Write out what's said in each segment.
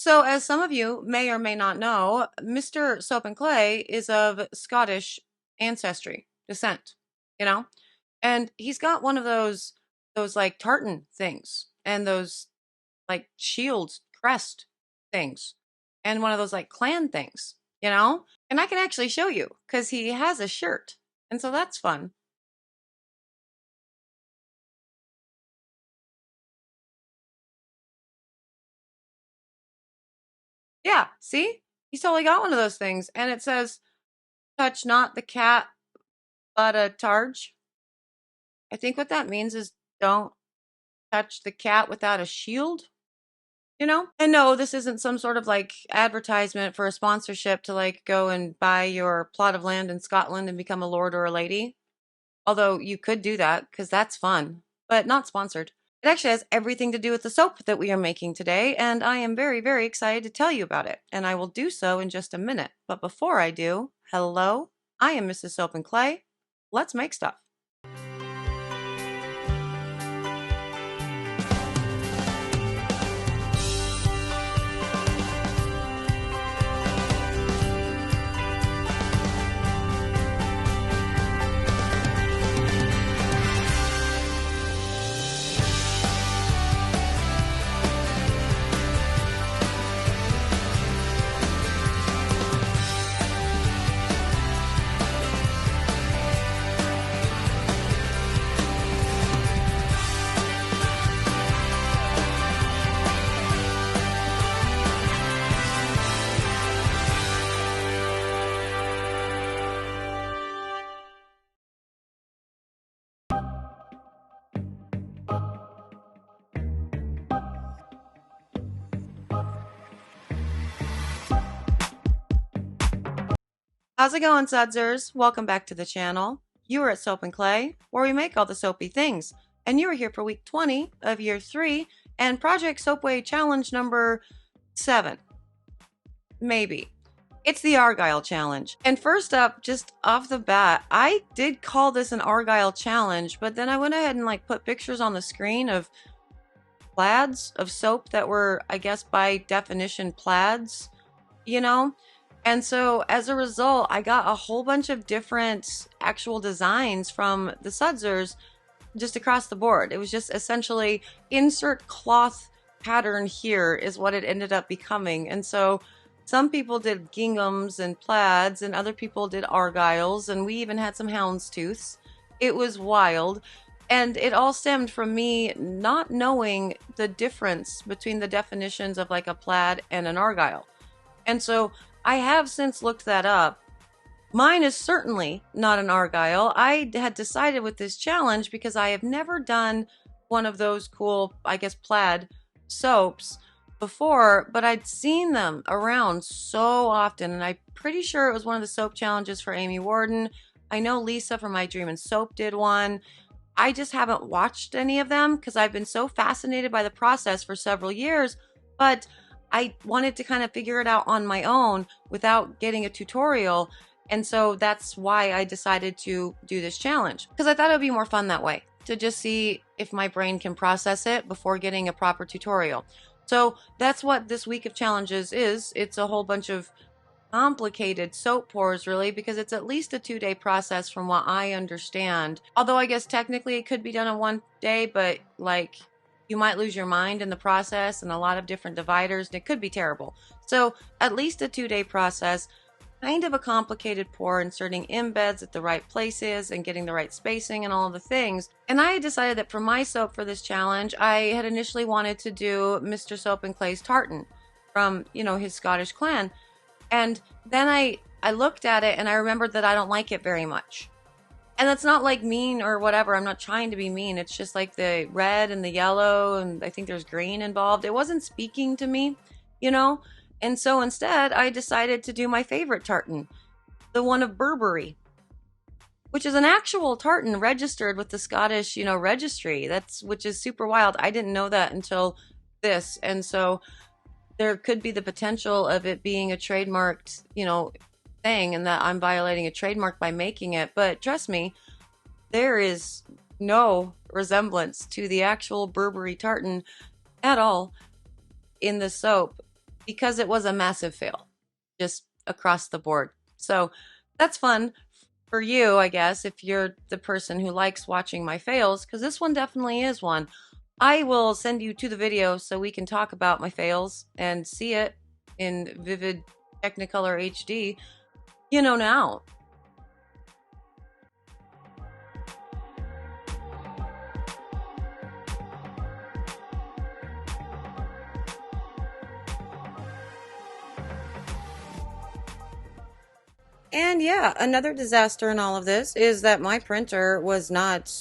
So, as some of you may or may not know, Mr. Soap and Clay is of Scottish ancestry, descent, you know? And he's got one of those like tartan things and those like shield crest things and one of those like clan things, you know? And I can actually show you because he has a shirt. And so that's fun. Yeah, see? He's totally got one of those things. And it says, touch not the cat, but a targe. I think what that means is don't touch the cat without a shield, you know? And no, this isn't some sort of like advertisement for a sponsorship to like go and buy your plot of land in Scotland and become a lord or a lady. Although you could do that because that's fun, but not sponsored. It actually has everything to do with the soap that we are making today, and I am very, very excited to tell you about it. And I will do so in just a minute. But before I do, hello, I am Mrs. Soap and Clay. Let's make stuff. How's it going, Sudsers? Welcome back to the channel. You are at Soap and Clay, where we make all the soapy things. And you are here for week 20 of year 3 and Project Soapway Challenge number 7. Maybe. It's the Argyle Challenge. And first up, just off the bat, I did call this an Argyle Challenge, but then I went ahead and like put pictures on the screen of plaids of soap that were, I guess, by definition plaids, you know? And so as a result, I got a whole bunch of different actual designs from the Sudsers just across the board. It was just essentially insert cloth pattern here is what it ended up becoming. And so some people did ginghams and plaids and other people did argyles, and we even had some houndstooths. It was wild. And it all stemmed from me not knowing the difference between the definitions of like a plaid and an argyle. And so I have since looked that up. Mine is certainly not an argyle. I had decided with this challenge because I have never done one of those cool, I guess, plaid soaps before, but I'd seen them around so often, and I'm pretty sure it was one of the soap challenges for Amy Warden. I know Lisa from My Dream and Soap did one. I just haven't watched any of them because I've been so fascinated by the process for several years, but I wanted to kind of figure it out on my own without getting a tutorial. And so that's why I decided to do this challenge, because I thought it would be more fun that way, to just see if my brain can process it before getting a proper tutorial. So that's what this week of challenges is. It's a whole bunch of complicated soap pours, really, because it's at least a 2-day process from what I understand. Although I guess technically it could be done in 1 day, but like you might lose your mind in the process and a lot of different dividers, and it could be terrible. So at least a 2-day process, kind of a complicated pour, inserting embeds at the right places and getting the right spacing and all of the things. And I decided that for my soap for this challenge, I had initially wanted to do Mr. Soap and Clay's tartan from, you know, his Scottish clan. And then I looked at it and I remembered that I don't like it very much. And that's not like mean or whatever. I'm not trying to be mean. It's just like the red and the yellow, and I think there's green involved. It wasn't speaking to me, you know? And so instead, I decided to do my favorite tartan, the one of Burberry, which is an actual tartan registered with the Scottish, you know, registry. Which is super wild. I didn't know that until this. And so there could be the potential of it being a trademarked, you know, thing, and that I'm violating a trademark by making it. But trust me, there is no resemblance to the actual Burberry tartan at all in the soap. because it was a massive fail, just across the board. So that's fun for you, I guess, if you're the person who likes watching my fails, because this one definitely is one. I will send you to the video so we can talk about my fails and see it in vivid Technicolor HD, now. And yeah, another disaster in all of this is that my printer was not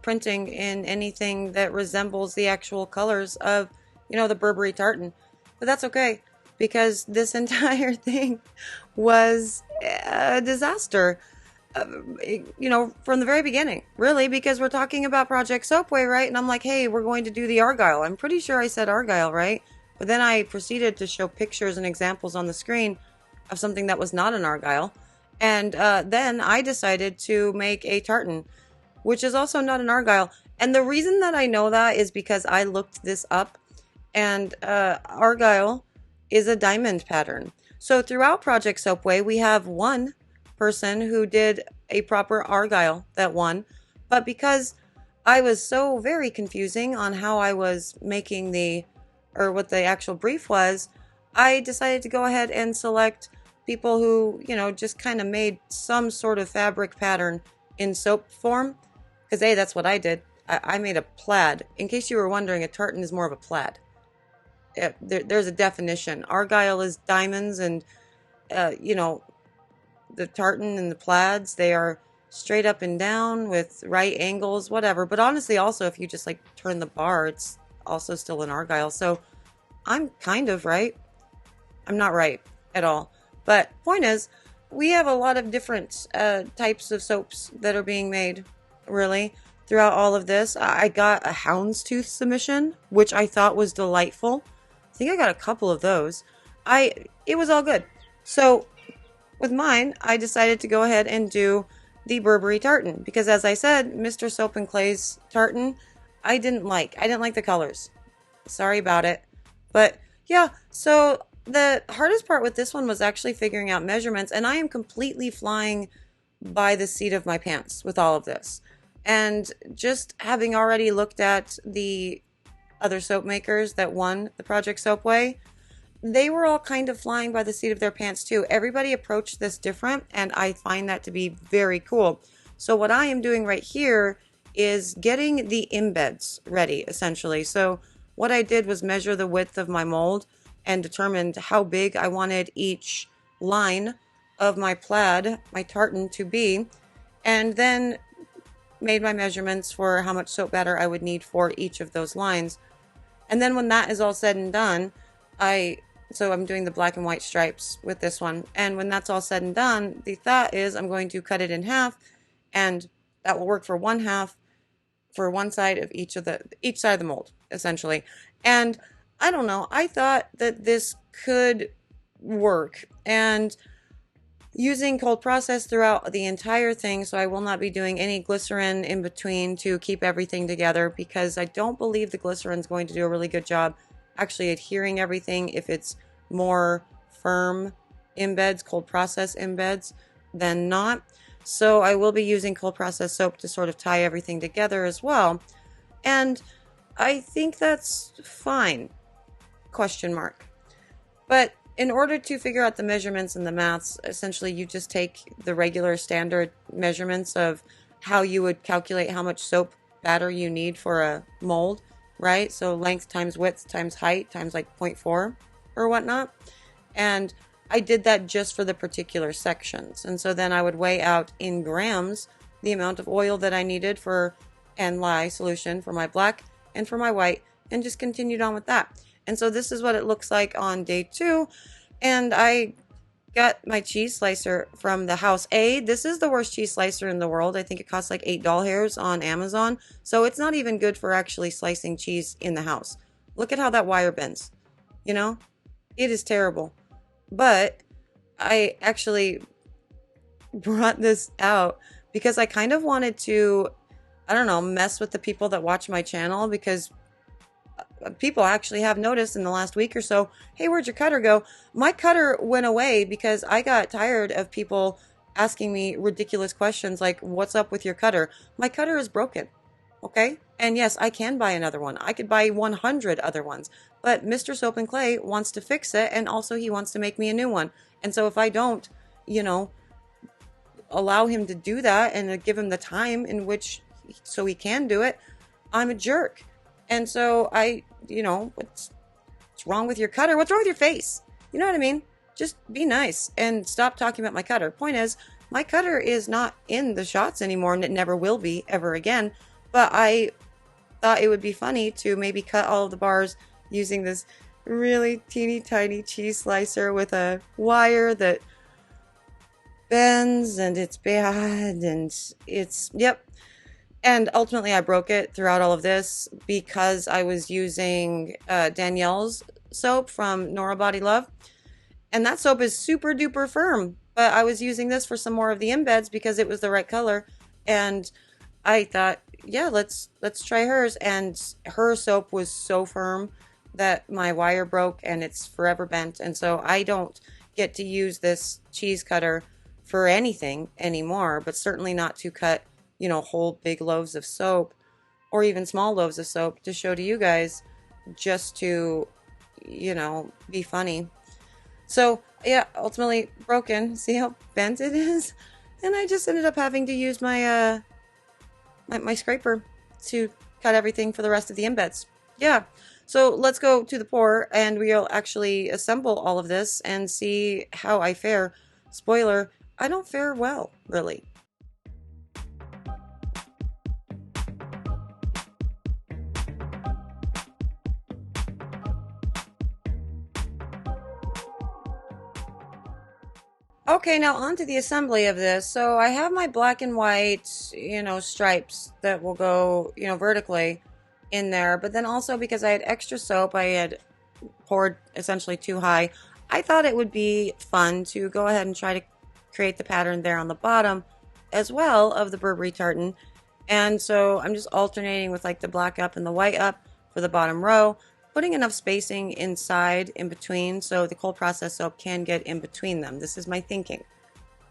printing in anything that resembles the actual colors of, the Burberry tartan. But that's okay, because this entire thing was a disaster. From the very beginning, really, because we're talking about Project Soapway, right? And I'm like, hey, we're going to do the Argyle. I'm pretty sure I said Argyle, right? But then I proceeded to show pictures and examples on the screen of something that was not an Argyle. And then I decided to make a tartan, which is also not an Argyle. And the reason that I know that is because I looked this up, and Argyle is a diamond pattern. So throughout Project Soapway, we have one person who did a proper Argyle that won. But because I was so very confusing on how I was making what the actual brief was, I decided to go ahead and select people who, just kind of made some sort of fabric pattern in soap form. Because, that's what I did. I made a plaid. In case you were wondering, a tartan is more of a plaid. There's a definition. Argyle is diamonds, and, the tartan and the plaids, they are straight up and down with right angles, whatever. But honestly, also, if you just turn the bar, it's also still an Argyle. So I'm kind of right. I'm not right at all. But point is, we have a lot of different types of soaps that are being made, really, throughout all of this. I got a houndstooth submission, which I thought was delightful. I think I got a couple of those. It was all good. So with mine, I decided to go ahead and do the Burberry tartan, because as I said, Mr. Soap and Clay's tartan, I didn't like. I didn't like the colors. Sorry about it. But yeah, so the hardest part with this one was actually figuring out measurements, and I am completely flying by the seat of my pants with all of this. And just having already looked at the other soap makers that won the Project Soapway, they were all kind of flying by the seat of their pants too. Everybody approached this different, and I find that to be very cool. So what I am doing right here is getting the embeds ready, essentially. So what I did was measure the width of my mold and determined how big I wanted each line of my plaid, my tartan, to be, and then made my measurements for how much soap batter I would need for each of those lines. And then when that is all said and done, so I'm doing the black and white stripes with this one. And when that's all said and done, the thought is I'm going to cut it in half, and that will work for one half for one side of each side of the mold, essentially. And I don't know, I thought that this could work. And using cold process throughout the entire thing, so I will not be doing any glycerin in between to keep everything together, because I don't believe the glycerin is going to do a really good job actually adhering everything if it's more firm embeds, cold process embeds, than not. So I will be using cold process soap to sort of tie everything together as well. And I think that's fine, question mark. But in order to figure out the measurements and the maths, essentially you just take the regular standard measurements of how you would calculate how much soap batter you need for a mold, right? So length times width times height times 0.4 or whatnot. And I did that just for the particular sections. And so then I would weigh out in grams the amount of oil that I needed and lye solution for my black and for my white, and just continued on with that. And so this is what it looks like on day 2. And I got my cheese slicer from the House A. This is the worst cheese slicer in the world. I think it costs like $8 hairs on Amazon. So it's not even good for actually slicing cheese in the house. Look at how that wire bends. It is terrible. But I actually brought this out because I kind of wanted to, I don't know, mess with the people that watch my channel, because people actually have noticed in the last week or so, hey, where'd your cutter go? My cutter went away because I got tired of people asking me ridiculous questions like, what's up with your cutter? My cutter is broken. Okay. And yes, I can buy another one. I could buy 100 other ones, but Mr. Soap and Clay wants to fix it. And also he wants to make me a new one. And so if I don't, you know, allow him to do that and give him the time in which so he can do it, I'm a jerk. And so what's wrong with your cutter? What's wrong with your face? You know what I mean? Just be nice and stop talking about my cutter. Point is, my cutter is not in the shots anymore, and it never will be ever again. But I thought it would be funny to maybe cut all of the bars using this really teeny tiny cheese slicer with a wire that bends, and it's bad, and yep. And ultimately I broke it throughout all of this because I was using Danielle's soap from Nora Body Love. And that soap is super duper firm. But I was using this for some more of the embeds because it was the right color. And I thought, yeah, let's try hers. And her soap was so firm that my wire broke and it's forever bent. And so I don't get to use this cheese cutter for anything anymore, but certainly not to cut, you know, whole big loaves of soap or even small loaves of soap to show to you guys, just to, you know, be funny. So yeah, ultimately broken. See how bent it is? And I just ended up having to use my my scraper to cut everything for the rest of the embeds. Yeah. So let's go to the pour and we'll actually assemble all of this and see how I fare. Spoiler, I don't fare well, really. Okay, now on to the assembly of this. So I have my black and white, you know, stripes that will go, you know, vertically in there. But then also because I had extra soap, I had poured essentially too high. I thought it would be fun to go ahead and try to create the pattern there on the bottom as well of the Burberry tartan. And so I'm just alternating with like the black up and the white up for the bottom row, putting enough spacing inside in between so the cold process soap can get in between them. This is my thinking.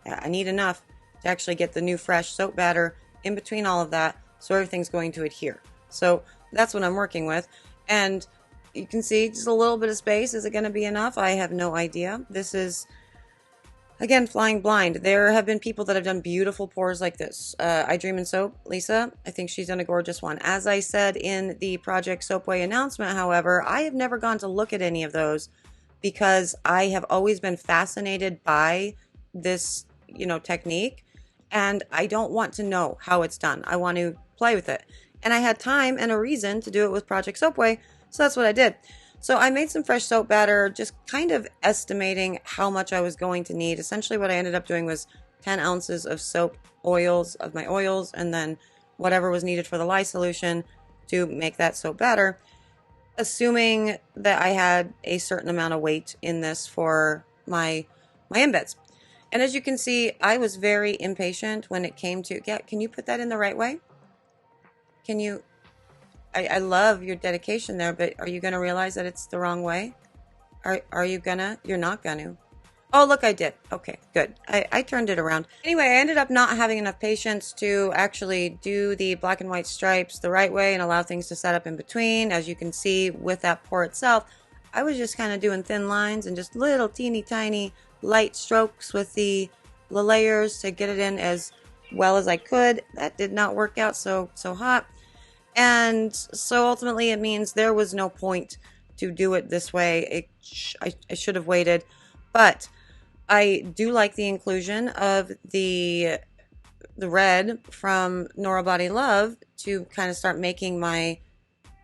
I need enough to actually get the new fresh soap batter in between all of that so everything's going to adhere. So that's what I'm working with. And you can see just a little bit of space. Is it going to be enough? I have no idea. This is, again, flying blind. There have been people that have done beautiful pours like this. I Dream in Soap, Lisa, I think she's done a gorgeous one. As I said in the Project Soapway announcement, however, I have never gone to look at any of those because I have always been fascinated by this, you know, technique, and I don't want to know how it's done. I want to play with it. And I had time and a reason to do it with Project Soapway, so that's what I did. So I made some fresh soap batter, just kind of estimating how much I was going to need. Essentially what I ended up doing was 10 ounces of soap oils, of my oils, and then whatever was needed for the lye solution to make that soap batter, assuming that I had a certain amount of weight in this for my embeds. And as you can see, I was very impatient when it came to, yeah, can you put that in the right way? Can you... I love your dedication there, but are you going to realize that it's the wrong way? Are you gonna? You're not gonna. Oh, look, I did. Okay, good. I turned it around. Anyway, I ended up not having enough patience to actually do the black and white stripes the right way and allow things to set up in between. As you can see with that pour itself, I was just kind of doing thin lines and just little teeny tiny light strokes with the layers to get it in as well as I could. That did not work out so hot. And so ultimately it means there was no point to do it this way. I should have waited, but I do like the inclusion of the red from Nora Body Love to kind of start making my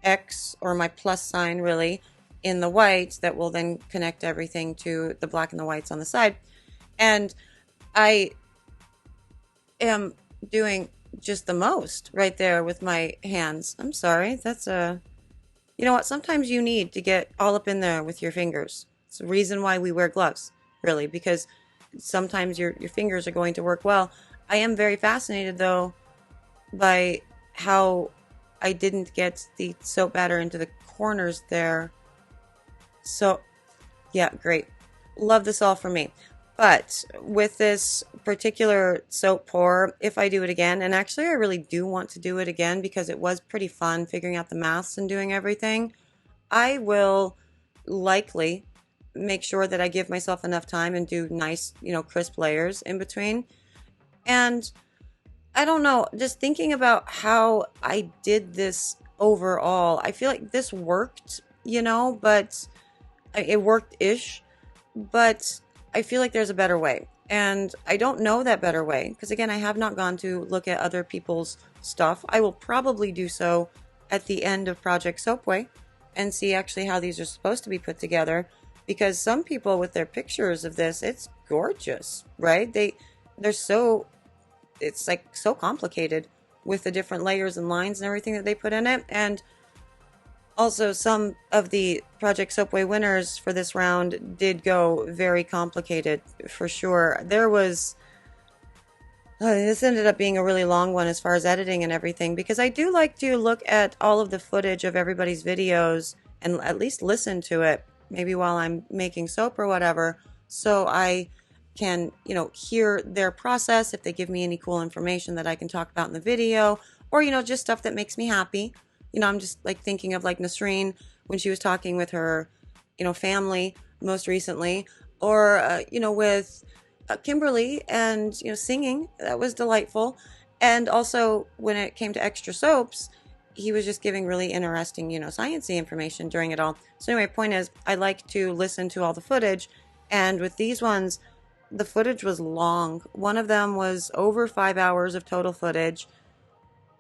X, or my plus sign really, in the white that will then connect everything to the black and the whites on the side. And I am doing just the most right there with my hands. I'm sorry, that's you know what, sometimes you need to get all up in there with your fingers. It's the reason why we wear gloves, really, because sometimes your fingers are going to work well. I am very fascinated though by how I didn't get the soap batter into the corners there. So yeah, great. Love this all for me. But with this particular soap pour, if I do it again, and actually I really do want to do it again because it was pretty fun figuring out the maths and doing everything, I will likely make sure that I give myself enough time and do nice, crisp layers in between. And I don't know, just thinking about how I did this overall, I feel like this worked, but it worked-ish, but I feel like there's a better way. And I don't know that better way because, again, I have not gone to look at other people's stuff. I will probably do so at the end of Project Soapway and see actually how these are supposed to be put together, because some people with their pictures of this, it's gorgeous, right? They're so, it's like so complicated with the different layers and lines and everything that they put in it. And also, some of the Project Soapway winners for this round did go very complicated, for sure. There was... this ended up being a really long one as far as editing and everything, because I do like to look at all of the footage of everybody's videos and at least listen to it, maybe while I'm making soap or whatever, so I can, hear their process, if they give me any cool information that I can talk about in the video, or, just stuff that makes me happy. I'm just like thinking of like Nasreen when she was talking with her, family most recently, or, with Kimberly and, singing. That was delightful. And also when it came to extra soaps, he was just giving really interesting, sciencey information during it all. So anyway, point is, I like to listen to all the footage. And with these ones, the footage was long. One of them was over 5 hours of total footage.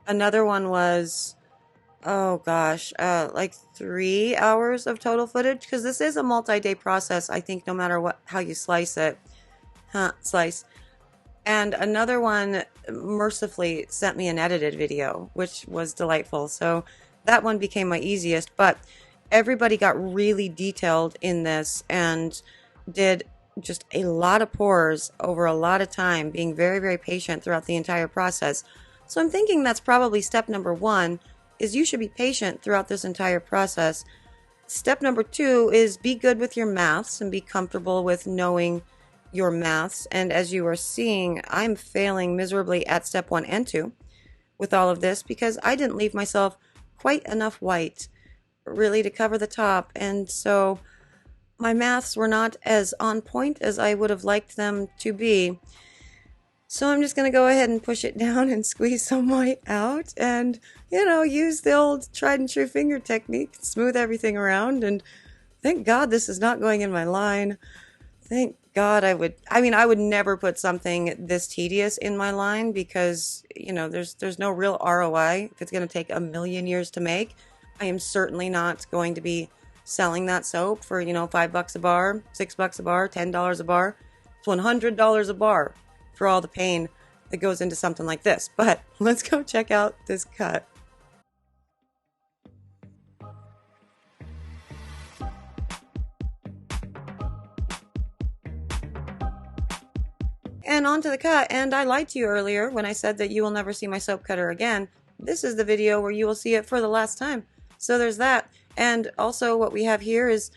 Another one was... oh gosh, like 3 hours of total footage, because this is a multi-day process, I think, no matter how you slice it. Slice. And another one mercifully sent me an edited video, which was delightful. So that one became my easiest, but everybody got really detailed in this and did just a lot of pours over a lot of time, being very, very patient throughout the entire process. So I'm thinking that's probably step number 1, is you should be patient throughout this entire process. Step number 2 is be good with your maths and be comfortable with knowing your maths. And as you are seeing, I'm failing miserably at step 1 and 2 with all of this because I didn't leave myself quite enough white really to cover the top. And so my maths were not as on point as I would have liked them to be. So I'm just going to go ahead and push it down and squeeze some white out and, use the old tried and true finger technique, smooth everything around. And thank God this is not going in my line. Thank God I would never put something this tedious in my line because, there's no real ROI. If it's going to take a million years to make, I am certainly not going to be selling that soap for, $5 a bar, $6 a bar, $10 a bar. It's $100 a bar for all the pain that goes into something like this. But let's go check out this cut. And on to the cut. And I lied to you earlier when I said that you will never see my soap cutter again. This is the video where you will see it for the last time. So there's that. And also what we have here is,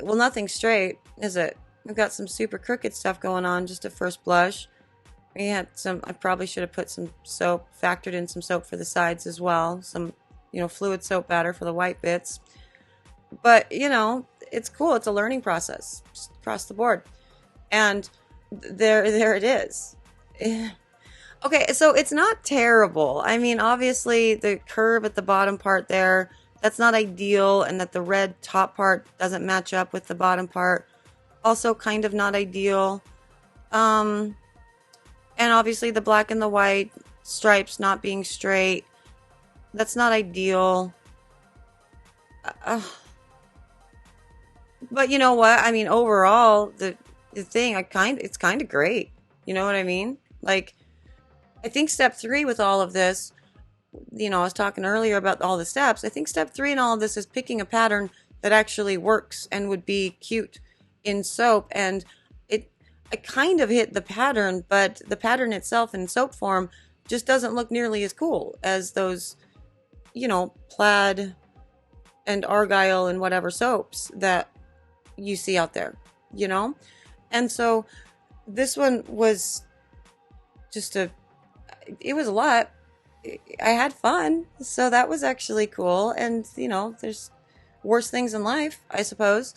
well, nothing straight, is it? We've got some super crooked stuff going on just at first blush. We had I probably should have put some soap, factored in some soap for the sides as well. Some, fluid soap batter for the white bits. But, it's cool. It's a learning process just across the board. And there it is. Okay, so it's not terrible. I mean, obviously the curve at the bottom part there, that's not ideal, and that the red top part doesn't match up with the bottom part, also kind of not ideal. And obviously the black and the white stripes not being straight, that's not ideal. But you know what? I mean, overall, the thing, it's kind of great. You know what I mean? Like, I think step 3 with all of this, I was talking earlier about all the steps. I think step 3 in all of this is picking a pattern that actually works and would be cute in soap. And I kind of hit the pattern, but the pattern itself in soap form just doesn't look nearly as cool as those, plaid and Argyle and whatever soaps that you see out there, you know? And so this one was just it was a lot. I had fun. So that was actually cool. And, there's worse things in life, I suppose,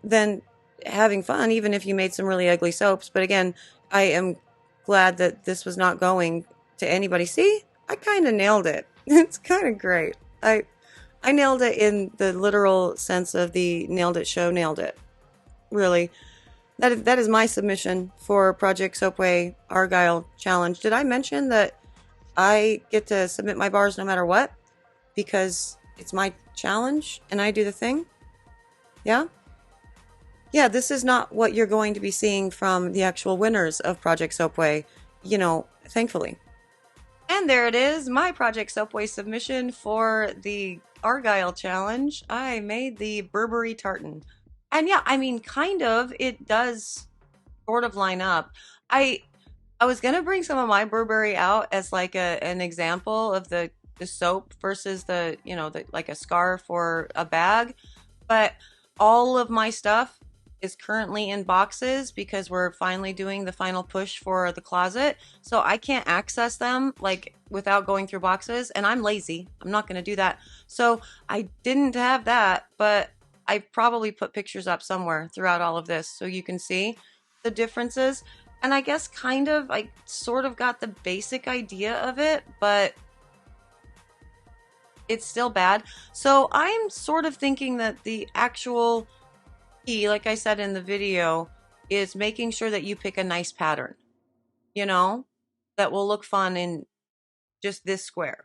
than having fun, even if you made some really ugly soaps. But again, I am glad that this was not going to anybody. See, I kind of nailed it. It's kind of great. I nailed it in the literal sense of the nailed it show, nailed it. Really. That is my submission for Project Soapway Argyle Challenge. Did I mention that I get to submit my bars no matter what? Because it's my challenge and I do the thing? Yeah? Yeah, this is not what you're going to be seeing from the actual winners of Project Soapway, thankfully. And there it is, my Project Soapway submission for the Argyle Challenge. I made the Burberry tartan. And yeah, I mean, kind of, it does sort of line up. I was gonna bring some of my Burberry out as like an example of the soap versus the like a scarf or a bag, but all of my stuff is currently in boxes because we're finally doing the final push for the closet. So I can't access them like without going through boxes, and I'm lazy. I'm not going to do that. So I didn't have that, but I probably put pictures up somewhere throughout all of this so you can see the differences. And I guess kind of, I sort of got the basic idea of it, but it's still bad. So I'm sort of thinking that the actual key, like I said in the video, is making sure that you pick a nice pattern, that will look fun in just this square.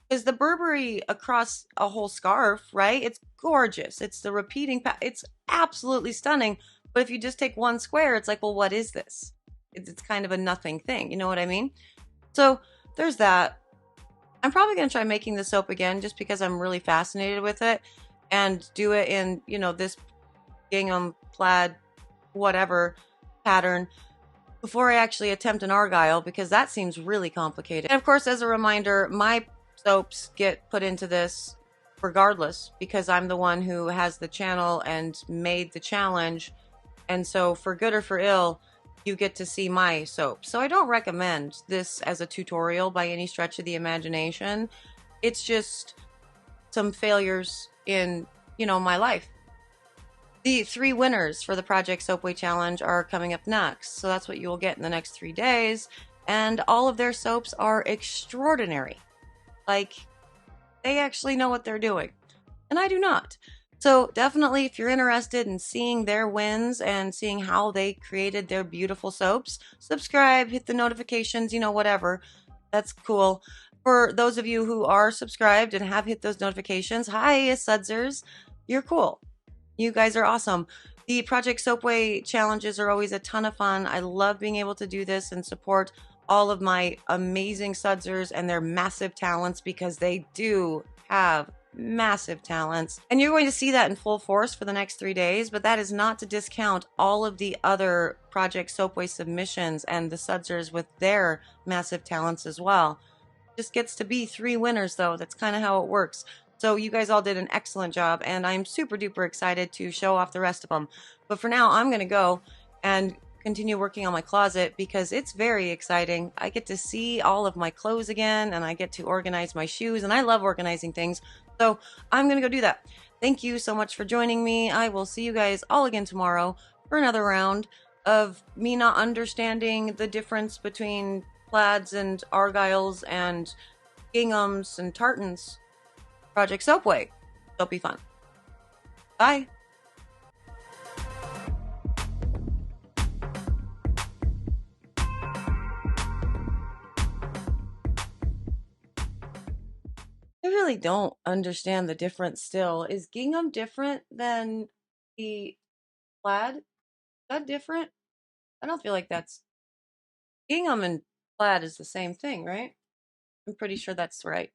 Because the Burberry across a whole scarf, right? It's gorgeous. It's the repeating it's absolutely stunning. But if you just take one square, it's like, well, what is this? It's kind of a nothing thing. You know what I mean? So there's that. I'm probably going to try making the soap again just because I'm really fascinated with it, and do it in, this gingham, plaid, whatever pattern before I actually attempt an Argyle, because that seems really complicated. And of course, as a reminder, my soaps get put into this regardless because I'm the one who has the channel and made the challenge. And so for good or for ill, you get to see my soap. So I don't recommend this as a tutorial by any stretch of the imagination. It's just some failures in, my life. The 3 winners for the Project Soapway Challenge are coming up next. So that's what you will get in the next 3 days. And all of their soaps are extraordinary. Like, they actually know what they're doing. And I do not. So definitely, if you're interested in seeing their wins and seeing how they created their beautiful soaps, subscribe, hit the notifications, whatever. That's cool. For those of you who are subscribed and have hit those notifications, hi, Sudzers. You're cool. You guys are awesome. The Project Soapway challenges are always a ton of fun. I love being able to do this and support all of my amazing Sudzers and their massive talents, because they do have massive talents. And you're going to see that in full force for the next 3 days, but that is not to discount all of the other Project Soapway submissions and the Sudzers with their massive talents as well. Just gets to be 3 winners though. That's kind of how it works. So you guys all did an excellent job, and I'm super duper excited to show off the rest of them. But for now, I'm going to go and continue working on my closet because it's very exciting. I get to see all of my clothes again, and I get to organize my shoes, and I love organizing things. So I'm going to go do that. Thank you so much for joining me. I will see you guys all again tomorrow for another round of me not understanding the difference between plaids and argyles and ginghams and tartans. Project Soapway. It'll be fun. Bye. I really don't understand the difference still. Is gingham different than the plaid? Is that different? I don't feel like that's... Gingham and plaid is the same thing, right? I'm pretty sure that's right.